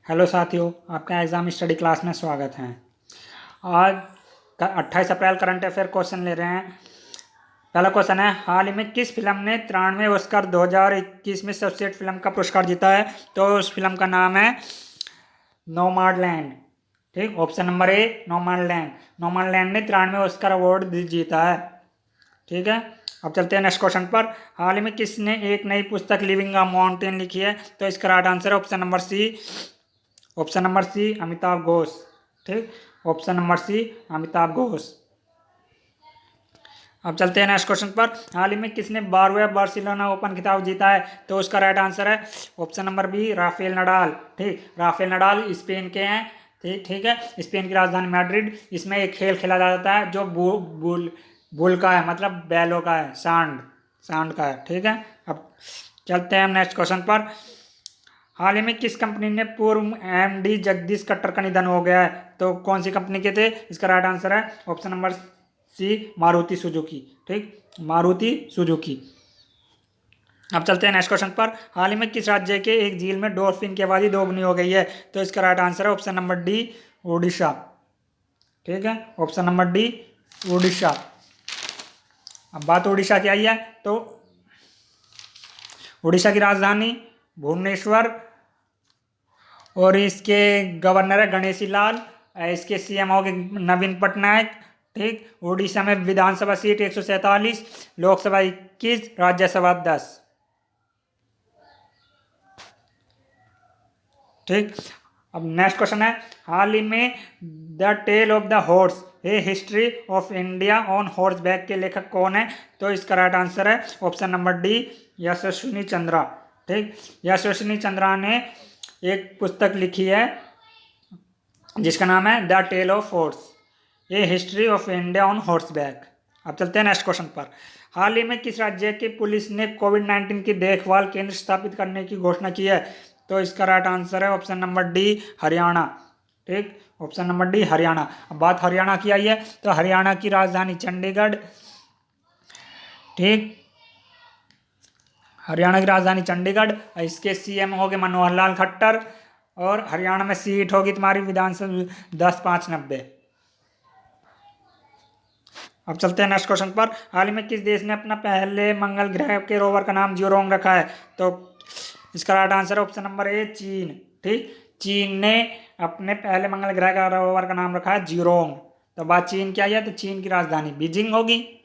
Hello साथियों, आपका exam study class में स्वागत है। आज 28 अप्रैल करंट अफेयर क्वेश्चन ले रहे हैं। पहला क्वेश्चन है, हाल ही में किस फिल्म ने 93वें ऑस्कर 2021 में सर्वश्रेष्ठ फिल्म का पुरस्कार जीता है? तो उस फिल्म का नाम है नोमैडलैंड। ठीक, ऑप्शन नंबर ए नोमैडलैंड। नोमैडलैंड ने 93वें ऑस्कर अवार्ड जीता है। ठीक है, अब चलते हैं नेक्स्ट क्वेश्चन पर। हाल ही में किसने एक नई पुस्तक लिविंग अ माउंटेन लिखी है? तो इसका राइट आंसर है option number C. Option number C Amitabh Ghosh. ठीक, option number C Amitabh Ghosh. अब चलते हैं नेक्स्ट क्वेश्चन पर। हाल ही में किसने 12वें बार्सिलोना ओपन खिताब जीता है? तो उसका राइट आंसर है option number B Rafael Nadal. ठीक, राफेल नडाल स्पेन के हैं। ठीक ठीक है, स्पेन की राजधानी मैड्रिड। इसमें एक खेल खेला जाता है जो बुल का है, मतलब बैलों का है, सांड सांड का है। ठीक है, अब चलते हैं नेक्स्ट क्वेश्चन पर। हाल ही में किस कंपनी ने पूर्व एमडी जगदीश कट्टर का निधन हो गया है? तो कौन सी कंपनी के थे? इसका राइट आंसर है option number C Maruti Suzuki. ठीक, मारुति सुजुकी। अब चलते हैं नेक्स्ट क्वेश्चन पर। हाल ही में किस राज्य के एक झील में डॉल्फिन की आबादी दोगुनी हो गई है? तो इसका राइट आंसर है ऑप्शन नंबर डी ओडिशा। ठीक है, ऑप्शन नंबर डी ओडिशा। अब बात ओडिशा की आई है तो ओडिशा की राजधानी भुवनेश्वर और इसके गवर्नर है गणेशी लाल। इसके सीएम हो गए नवीन पटनायक। ठीक, उड़ीसा में विधानसभा सीट 147, लोकसभा 21, राज्यसभा 10। ठीक, अब नेक्स्ट क्वेश्चन है, हाल ही में the tale of the horse a history of India on horseback के लेखक कौन है? तो इसका राइट आंसर है option number D Yashaswini Chandra. ठीक, यशस्विनी चंद्रा ने एक पुस्तक लिखी है जिसका नाम है the tale of horse a history of India on horseback. अब चलते हैं नेक्स्ट क्वेश्चन पर। हाल ही में किस राज्य की पुलिस ने कोविड-19 की देखभाल केंद्र स्थापित करने की घोषणा की है? तो इसका राइट आंसर है ऑप्शन नंबर डी हरियाणा। ठीक, ऑप्शन नंबर डी हरियाणा। अब बात हरियाणा की आई है तो हरियाणा की राजधानी चंडीगढ़। ठीक, हरियाणा की राजधानी चंडीगढ़। इसके सीएम हो गए मनोहर लाल खट्टर। और हरियाणा में सीट होगी तुम्हारी विधानसभा 10,590। अब चलते हैं नेक्स्ट क्वेश्चन पर। हाल ही में किस देश ने अपना पहले मंगल ग्रह के रोवर का नाम जिरोंग रखा है? तो इसका राइट आंसर है ऑप्शन नंबर ए चीन। ठीक, चीन ने अपने पहले मंगल ग्रह का रोवर का नाम रखा है जिरोंग। तो बात चीन की आई है तो चीन की राजधानी बीजिंग होगी।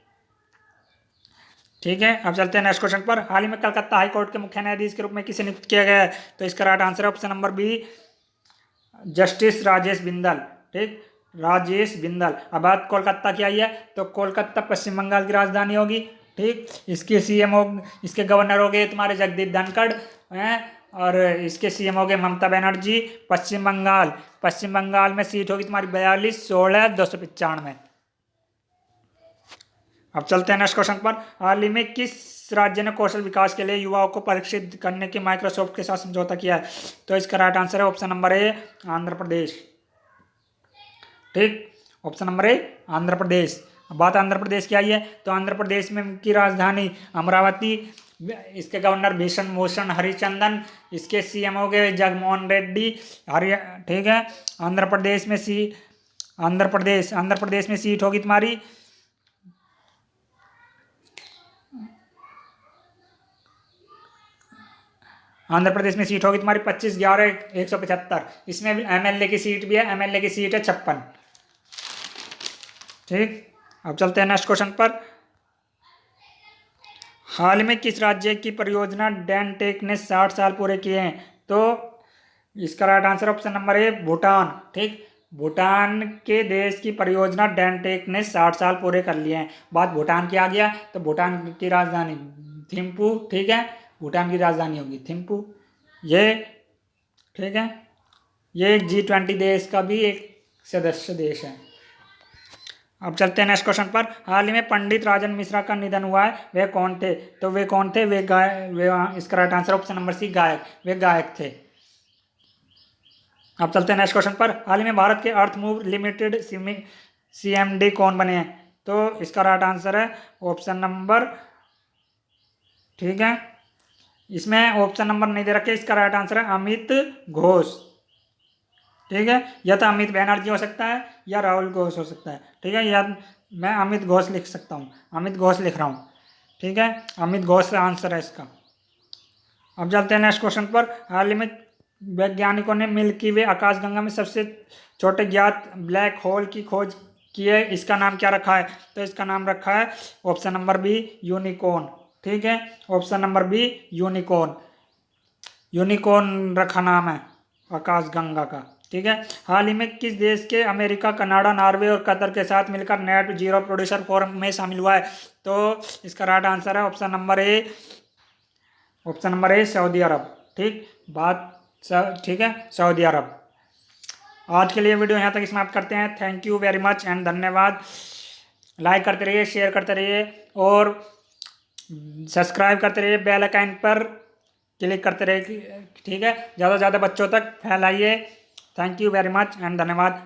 ठीक है, अब चलते हैं नेक्स्ट क्वेश्चन पर। हाल ही में कलकत्ता हाई कोर्ट के मुख्य न्यायाधीश के रूप में किसे नियुक्त किया गया है? तो इसका राइट आंसर है option number B justice Rajesh Bindal. ठीक, राजेश बिंदल। अब बात कोलकाता की आई है तो कोलकाता पश्चिम बंगाल की राजधानी होगी। ठीक, इसके सीएम हो इसके गवर्नर हो गए तुम्हारे जगदीप धनखड़ हैं। और इसके सीएम हो गए ममता बनर्जी। पश्चिम बंगाल में सीट होगी तुम्हारी 42, 16, 295। अब चलते हैं नेक्स्ट क्वेश्चन पर। हाल ही में किस राज्य ने कौशल विकास के लिए युवाओं को प्रशिक्षित करने की माइक्रोसॉफ्ट के साथ समझौता किया है? तो इसका राइट आंसर है ऑप्शन नंबर ए आंध्र प्रदेश। ठीक, ऑप्शन नंबर ए आंध्र प्रदेश। अब बात आंध्र प्रदेश की आई है तो आंध्र प्रदेश में की राजधानी अमरावती। इसके गवर्नर भीषण भूषण हरिचंदन। इसके सीएम हो गए जगनमोहन रेड्डी। ठीक है, आंध्र प्रदेश में सीट होगी तुम्हारी आंध्र प्रदेश में सीट होगी तुम्हारी 25/11/175। इसमें एमएलए की सीट भी है, एमएलए की सीट है 56। ठीक, अब चलते हैं नेक्स्ट क्वेश्चन पर। हाल में किस राज्य की परियोजना डैनटेक ने 60 साल पूरे किए हैं? तो इसका राइट आंसर ऑप्शन नंबर ए भूटान। ठीक, भूटान के देश की परियोजना डैनटेक ने 60 साल पूरे कर लिए हैं। बात भूटान की आ गया तो भूटान की राजधानी थिम्पू। ठीक है, भूटान की राजधानी होगी थिम्पू। ये ठीक है, ये एक G20 देश का भी एक सदस्य देश है। अब चलते हैं नेक्स्ट क्वेश्चन पर। हाल ही में पंडित राजन मिश्रा का निधन हुआ है, वे कौन थे? तो वे कौन थे? वे इसका right answer option number C गायक। वे गायक थे। अब चलते हैं नेक्स्ट क्वेश्चन पर। हाल ही में भारत के अर्थ मूव लिमिटेड सीएमडी कौन बने हैं? तो इसका राइट आंसर है ऑप्शन नंबर, ठीक है, इसमें ऑप्शन नंबर नहीं दे रखे, इसका राइट आंसर है अमित घोष। ठीक है, या तो अमित बनर्जी हो सकता है या राहुल घोष हो सकता है। ठीक है, या मैं अमित घोष लिख सकता हूँ, अमित घोष लिख रहा हूँ। ठीक है, अमित घोष आंसर है इसका। अब चलते हैं नेक्स्ट क्वेश्चन पर। हाल ही में वैज्ञानिकों ने मिल्की वे आकाशगंगा में सबसे छोटे ज्ञात ब्लैक होल की खोज की है, इसका नाम क्या रखा है? तो इसका नाम रखा है ऑप्शन नंबर बी यूनिकॉर्न। ठीक है, option number B unicorn, unicorn रखा नाम है आकाशगंगा का। ठीक है, हाल ही में किस देश के अमेरिका, कनाडा, नॉर्वे और कतर के साथ मिलकर नेट जीरो प्रोड्यूसर फोरम में शामिल हुआ है? तो इसका राइट आंसर है option number A, option number A Saudi Arab. ठीक, ठीक है, सऊदी अरब। आज के लिए वीडियो यहाँ तक समाप्त करते हैं। Thank you very much and धन्यवाद। लाइक करते रहिए, शेयर करते रहिए और सब्सक्राइब करते रहिए, बेल आइकन पर क्लिक करते रहिए। ठीक है, ज़्यादा से ज़्यादा बच्चों तक फैलाइए। Thank you very much and धन्यवाद।